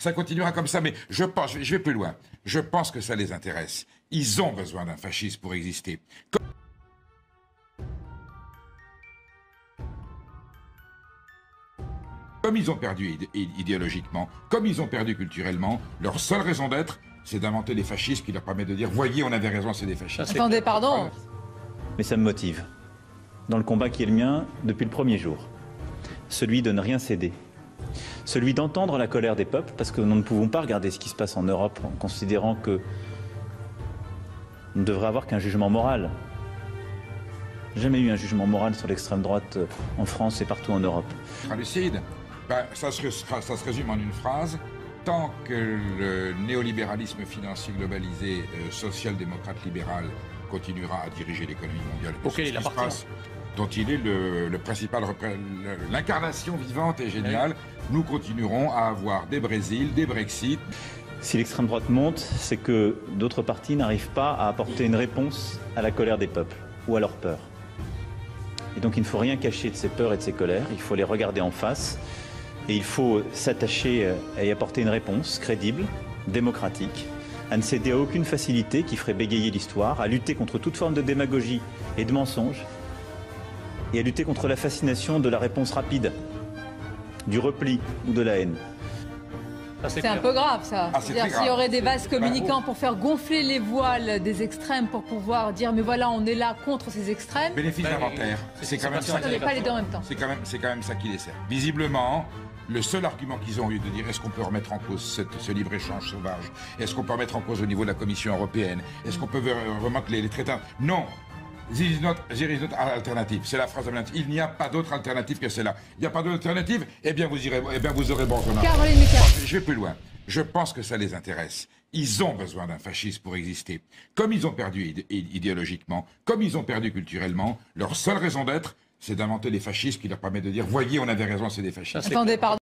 ça continuera comme ça. Mais je pense, je vais plus loin. Je pense que ça les intéresse. Ils ont besoin d'un fascisme pour exister. Comme ils ont perdu idéologiquement, comme ils ont perdu culturellement, leur seule raison d'être, c'est d'inventer des fascistes qui leur permettent de dire « Voyez, on avait raison, c'est des fascistes ». Attendez, pardon. Mais ça me motive, dans le combat qui est le mien depuis le premier jour. Celui de ne rien céder. Celui d'entendre la colère des peuples, parce que nous ne pouvons pas regarder ce qui se passe en Europe en considérant que on ne devrait avoir qu'un jugement moral. Jamais eu un jugement moral sur l'extrême droite en France et partout en Europe. Lucide, ça se résume en une phrase. Tant que le néolibéralisme financier globalisé, social-démocrate libéral, continuera à diriger l'économie mondiale, auquel il appartient, dont il est le principal, l'incarnation vivante et géniale, nous continuerons à avoir des Brésil, des Brexit. Si l'extrême droite monte, c'est que d'autres partis n'arrivent pas à apporter une réponse à la colère des peuples ou à leur peur. Et donc il ne faut rien cacher de ces peurs et de ces colères, il faut les regarder en face et il faut s'attacher à y apporter une réponse crédible, démocratique, à ne céder à aucune facilité qui ferait bégayer l'histoire, à lutter contre toute forme de démagogie et de mensonge et à lutter contre la fascination de la réponse rapide, du repli ou de la haine. C'est un peu grave, ça. C'est-à-dire s'il y aurait des vases communicants pour faire gonfler les voiles des extrêmes pour pouvoir dire mais voilà, on est là contre ces extrêmes. Bénéfice d'inventaire. C'est quand même ça. Pas les deux en même temps. C'est quand même ça qui les sert. Visiblement, le seul argument qu'ils ont eu de dire est-ce qu'on peut remettre en cause ce libre-échange sauvage, est-ce qu'on peut remettre en cause au niveau de la Commission européenne, est-ce qu'on peut remettre les traités. Non. There is not alternative. C'est la phrase dominante. Il n'y a pas d'autre alternative que celle-là. Il n'y a pas d'autre alternative, eh bien vous aurez bon renard. Je vais plus loin. Je pense que ça les intéresse. Ils ont besoin d'un fascisme pour exister. Comme ils ont perdu idéologiquement, comme ils ont perdu culturellement, leur seule raison d'être, c'est d'inventer des fascistes qui leur permettent de dire « Voyez, on avait raison, c'est des fascistes ». Attendez, pardon.